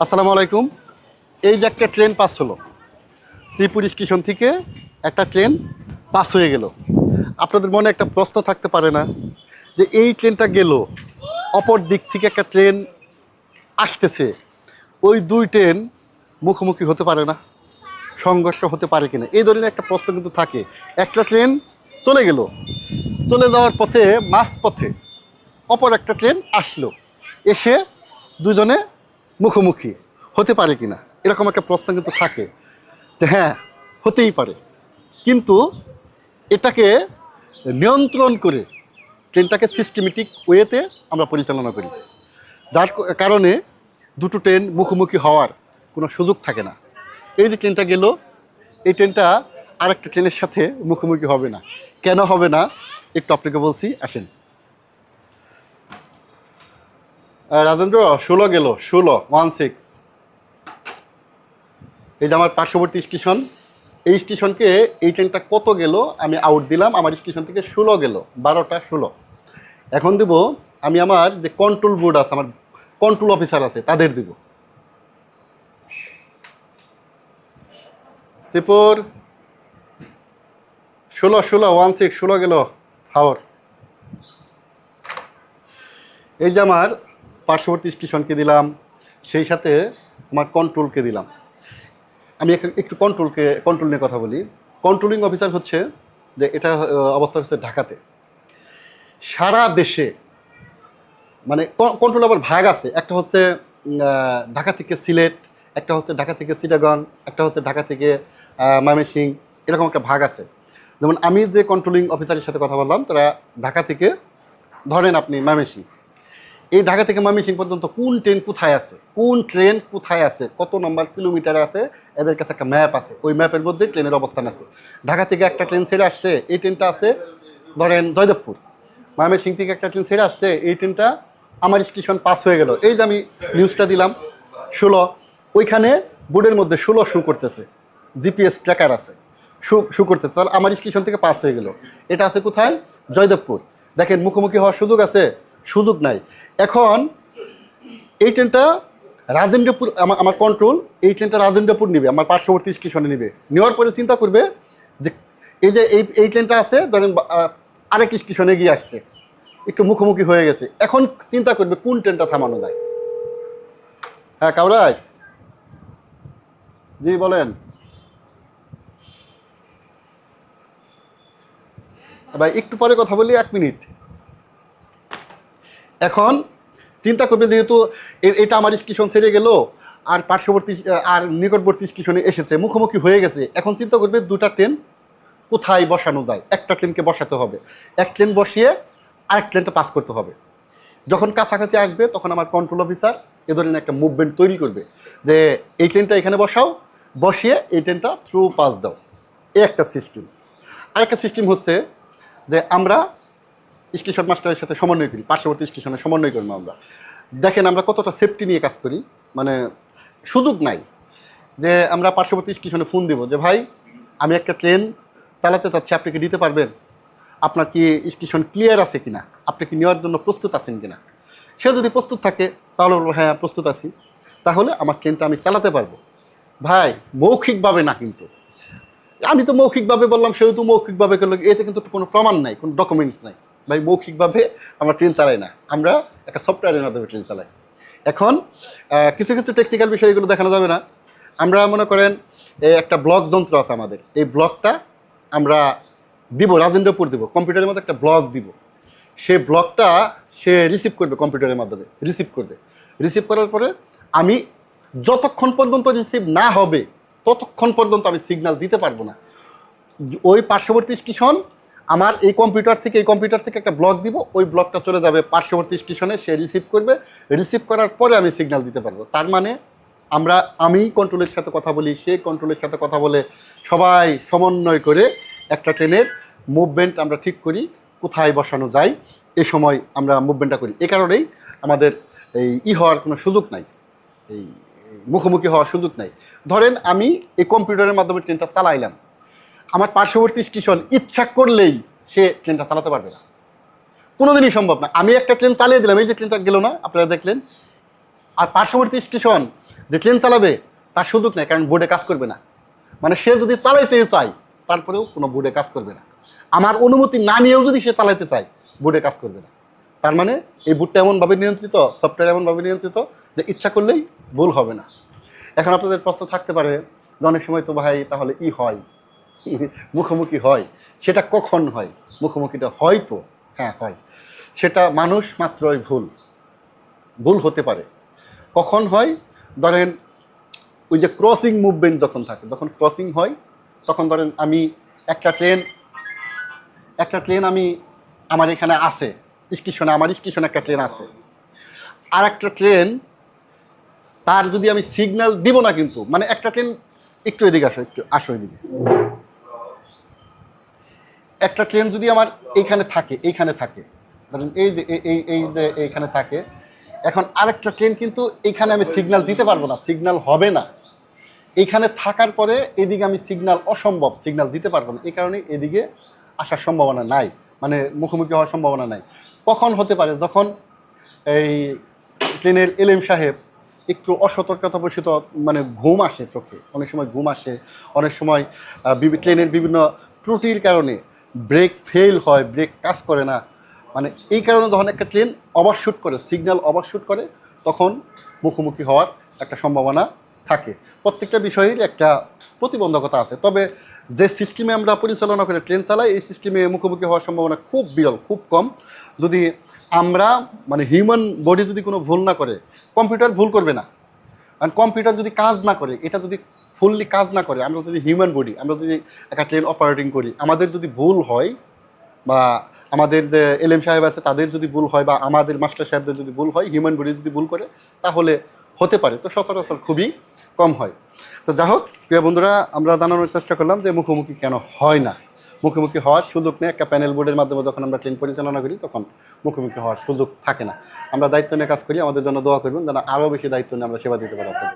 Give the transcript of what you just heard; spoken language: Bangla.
আসসালামু আলাইকুম। এই যে একটা ট্রেন পাস হলো, শ্রীপুর স্টেশন থেকে একটা ট্রেন পাস হয়ে গেল। আপনাদের মনে একটা প্রশ্ন থাকতে পারে না যে এই ট্রেনটা গেল, অপর দিক থেকে একটা ট্রেন আসতেছে, ওই দুই ট্রেন মুখোমুখি হতে পারে না, সংঘর্ষ হতে পারে কিনা, এই ধরনের একটা প্রশ্ন কিন্তু থাকে। একটা ট্রেন চলে গেল, চলে যাওয়ার পথে মাঝপথে অপর একটা ট্রেন আসলো, এসে দুজনে মুখোমুখি হতে পারে কিনা, এরকম একটা প্রশ্ন কিন্তু থাকে। যে হ্যাঁ, হতেই পারে, কিন্তু এটাকে নিয়ন্ত্রণ করে ট্রেনটাকে সিস্টেমেটিক ওয়েতে আমরা পরিচালনা করি, যার কারণে দুটো ট্রেন মুখোমুখি হওয়ার কোনো সুযোগ থাকে না। এই যে ট্রেনটা গেল, এই ট্রেনটা আরেকটা ট্রেনের সাথে মুখোমুখি হবে না। কেন হবে না একটু আপনাকে বলছি, আসেন। রাজেন্দ্র 16 গেল, 16 এই যে আমার পার্শ্ববর্তী স্টেশন, এই স্টেশনকে এই ট্রেনটা কত গেল আমি আউট দিলাম, আমার স্টেশন থেকে 16 গেল, 12টা 16। এখন দেব আমি আমার যে কন্ট্রোল বোর্ড আছে, আমার কন্ট্রোল অফিসার আছে, তাদের দেব। শ্রীপুর 16 গেল হাওর। এই যে আমার পার্শ্ববর্তী স্টেশনকে দিলাম, সেই সাথে আমার কন্ট্রোলকে দিলাম। আমি একটু কন্ট্রোল নিয়ে কথা বলি। কন্ট্রোলিং অফিসার হচ্ছে যে এটা অবস্থা হচ্ছে ঢাকাতে। সারা দেশে মানে কন্ট্রোল আবার ভাগ আছে, একটা হচ্ছে ঢাকা থেকে সিলেট, একটা হচ্ছে ঢাকা থেকে চিটাগং, একটা হচ্ছে ঢাকা থেকে ময়মনসিংহ, এরকম একটা ভাগ আছে। যেমন আমি যে কন্ট্রোলিং অফিসারের সাথে কথা বললাম, তারা ঢাকা থেকে, ধরেন আপনি ময়মনসিংহ, এই ঢাকা থেকে ময়মনসিংহ পর্যন্ত কোন ট্রেন কোথায় আছে, কোন ট্রেন কোথায় আছে, কত নম্বর কিলোমিটার আছে, এদের কাছে একটা ম্যাপ আছে। ওই ম্যাপের মধ্যে ট্রেনের অবস্থান আছে। ঢাকা থেকে একটা ট্রেন ছেড়ে আসছে, এই ট্রেনটা আছে ধরেন জয়দেবপুর। ময়মনসিংহ থেকে একটা ট্রেন ছেড়ে আসছে, এই ট্রেনটা আমার স্টেশন পাস হয়ে গেল। এই যে আমি নিউজটা দিলাম 16, ওইখানে বোর্ডের মধ্যে 16 শু করতেছে, জিপিএস ট্র্যাকার আছে, শু করতেছে, তাহলে আমার স্টেশন থেকে পাস হয়ে গেল। এটা আছে কোথায়? জয়দেবপুর। দেখেন মুখোমুখি হওয়ার সুযোগ আছে? সুযোগ নাই। এখন এই ট্রেনটা রাজেন্দ্রপুর, আমার কন্ট্রোল এই ট্রেনটা রাজেন্দ্রপুর নিবে, আমার পার্শ্ববর্তী স্টেশনে নিবে। নেওয়ার পরে চিন্তা করবে যে এই যে এই ট্রেনটা আছে ধরেন আরেক স্টেশনে গিয়ে আসছে, একটু মুখোমুখি হয়ে গেছে, এখন চিন্তা করবে কোন ট্রেনটা থামানো যায়। হ্যাঁ কাউরাই, জি বলেন ভাই, একটু পরে কথা বলি, 1 মিনিট। এখন চিন্তা করবে যেহেতু এটা আমার স্টেশন ছেড়ে গেল, আর পার্শ্ববর্তী আর নিকটবর্তী স্টেশনে এসেছে, মুখোমুখি হয়ে গেছে, এখন চিন্তা করবে দুটা ট্রেন কোথায় বসানো যায়। একটা ট্রেনকে বসাতে হবে, এক ট্রেন বসিয়ে আরেক ট্রেনটা পাস করতে হবে। যখন কাছাকাছি আসবে তখন আমার কন্ট্রোল অফিসার এ ধরনের একটা মুভমেন্ট তৈরি করবে যে এই ট্রেনটা এখানে বসাও, বসিয়ে এই ট্রেনটা থ্রু পাস দাও। এই একটা সিস্টেম। আরেকটা সিস্টেম হচ্ছে যে আমরা স্টেশন মাস্টারের সাথে সমন্বয় করি, পার্শ্ববর্তী স্টেশনে সমন্বয় করবো আমরা। দেখেন আমরা কতটা সেফটি নিয়ে কাজ করি, মানে সুযোগ নাই যে আমরা পার্শ্ববর্তী স্টেশনে ফোন দিব যে ভাই আমি একটা ট্রেন চালাতে চাচ্ছি, আপনি কি দিতে পারবেন, আপনার কি স্টেশন ক্লিয়ার আছে কিনা, আপনি কি নেওয়ার জন্য প্রস্তুত আছেন কিনা। সে যদি প্রস্তুত থাকে তাহলে বলবো হ্যাঁ প্রস্তুত আছি, তাহলে আমার ট্রেনটা আমি চালাতে পারবো। ভাই মৌখিকভাবে না, কিন্তু আমি তো মৌখিকভাবে বললাম, সেও তো মৌখিকভাবে করলো, এতে কিন্তু কোনো প্রমাণ নাই, কোনো ডকুমেন্টস নাই। ভাই মৌখিকভাবে আমরা ট্রেন চালাই না, আমরা একটা সফটওয়্যারের মাধ্যমে ট্রেন চালাই। এখন কিছু কিছু টেকনিক্যাল বিষয়গুলো দেখানো যাবে না। আমরা মনে করেন একটা ব্লক যন্ত্র আছে আমাদের, এই ব্লকটা আমরা দিব রাজেন্দ্রপুর, দিব কম্পিউটারের মধ্যে একটা ব্লক দিব, সে ব্লকটা সে রিসিভ করবে, কম্পিউটারের মাধ্যমে রিসিভ করবে। রিসিভ করার পরে আমি যতক্ষণ পর্যন্ত রিসিভ না হবে ততক্ষণ পর্যন্ত আমি সিগন্যাল দিতে পারবো না। ওই পার্শ্ববর্তী স্টেশন আমার এই কম্পিউটার থেকে একটা ব্লক দিব, ওই ব্লকটা চলে যাবে পার্শ্ববর্তী স্টেশনে, সে রিসিভ করবে। রিসিভ করার পরে আমি সিগন্যাল দিতে পারবো। তার মানে আমি কন্ট্রোলের সাথে কথা বলি, সে কন্ট্রোলের সাথে কথা বলে, সবাই সমন্বয় করে একটা ট্রেনের মুভমেন্ট আমরা ঠিক করি, কোথায় বসানো যায়, এ সময় আমরা মুভমেন্টটা করি। এ কারণেই আমাদের এই হওয়ার কোনো সুযোগ নাই, এই মুখোমুখি হওয়ার সুযোগ নাই। ধরেন আমি এই কম্পিউটারের মাধ্যমে ট্রেনটা চালাইলাম, আমার পার্শ্ববর্তী স্টেশন ইচ্ছা করলেই সে ট্রেনটা চালাতে পারবে না, কোনোদিনই সম্ভব না। আমি একটা ট্রেন চালিয়ে দিলাম, এই যে ট্রেনটা গেল না, আপনারা দেখলেন, আর পার্শ্ববর্তী স্টেশন যে ট্রেন চালাবে তার সুযোগ নেই, কারণ বোর্ডে কাজ করবে না। মানে সে যদি চালাইতে চায় তারপরেও কোনো বোর্ডে কাজ করবে না। আমার অনুমতি না নিয়েও যদি সে চালাইতে চায় বোর্ডে কাজ করবে না। তার মানে এই বোর্ডটা এমনভাবে নিয়ন্ত্রিত, সফটওয়্যার এমনভাবে নিয়ন্ত্রিত যে ইচ্ছা করলেই ভুল হবে না। এখন আপনাদের প্রশ্ন থাকতে পারে যে অনেক সময় তো ভাই তাহলে হয় মুখোমুখি হয়, সেটা কখন হয়? মুখোমুখিটা হয় তো, হ্যাঁ হয়। সেটা মানুষ মাত্রই ভুল হতে পারে। কখন হয়? ধরেন ওই যে ক্রসিং মুভমেন্ট যখন থাকে, যখন ক্রসিং হয় তখন ধরেন আমি একটা ট্রেন আমি আমার এখানে আছে স্টেশনে, আমার স্টেশনে একটা ট্রেন আছে, আর একটা ট্রেন তার যদি আমি সিগন্যাল দিব না, কিন্তু মানে একটা ট্রেন একটু এদিকে আসো এদিকে, একটা ট্রেন যদি আমার এইখানে থাকে ধরেন এই যে এইখানে থাকে, এখন আরেকটা ট্রেন কিন্তু এইখানে আমি সিগন্যাল দিতে পারবো না, সিগন্যাল হবে না। এইখানে থাকার পরে এদিকে আমি অসম্ভব, সিগন্যাল দিতে পারবো না, এই কারণে এদিকে আসার সম্ভাবনা নাই, মানে মুখোমুখি হওয়ার সম্ভাবনা নাই। কখন হতে পারে? যখন এই ট্রেনের এলএম সাহেব একটু অসতর্কতাবশত মানে ঘুম আসে চোখে, অনেক সময় ঘুম আসে, অনেক সময় ট্রেনের বিভিন্ন ত্রুটির কারণে ব্রেক ফেল হয়, ব্রেক কাজ করে না, মানে এই কারণে যখন একটা ট্রেন ওভারশুট করে, সিগন্যাল ওভারশুট করে, তখন মুখোমুখি হওয়ার একটা সম্ভাবনা থাকে। প্রত্যেকটা বিষয়ের একটা প্রতিবন্ধকতা আছে। তবে যে সিস্টেমে আমরা পরিচালনা করে ট্রেন চালাই, এই সিস্টেমে মুখোমুখি হওয়ার সম্ভাবনা খুব বিরল, খুব কম। যদি আমরা মানে হিউম্যান বডি যদি কোনো ভুল না করে, কম্পিউটার ভুল করবে না। কারণ কম্পিউটার যদি কাজ না করে, এটা যদি ফুললি কাজ না করে, আমরা যদি হিউম্যান বডি, আমরা যদি একটা ট্রেন অপারেটিং করি, আমাদের যদি ভুল হয়, বা আমাদের যে এলএম সাহেব আছে তাদের যদি ভুল হয়, বা আমাদের মাস্টার সাহেবদের যদি ভুল হয়, হিউম্যান বডি যদি ভুল করে, তাহলে হতে পারে। তো সচরাচর খুবই কম হয়। তো যাই হোক প্রিয় বন্ধুরা, আমরা জানানোর চেষ্টা করলাম যে মুখোমুখি কেন হয় না। মুখোমুখি হওয়ার সুযোগ নেই। একটা প্যানেল বোর্ডের মাধ্যমে যখন আমরা ট্রেন পরিচালনা করি তখন মুখোমুখি হওয়ার সুযোগ থাকে না। আমরা দায়িত্ব নিয়ে কাজ করি, আমাদের জন্য দোয়া করবেন যেন আরও বেশি দায়িত্ব নিয়ে আমরা সেবা দিতে পারি আপনাদের।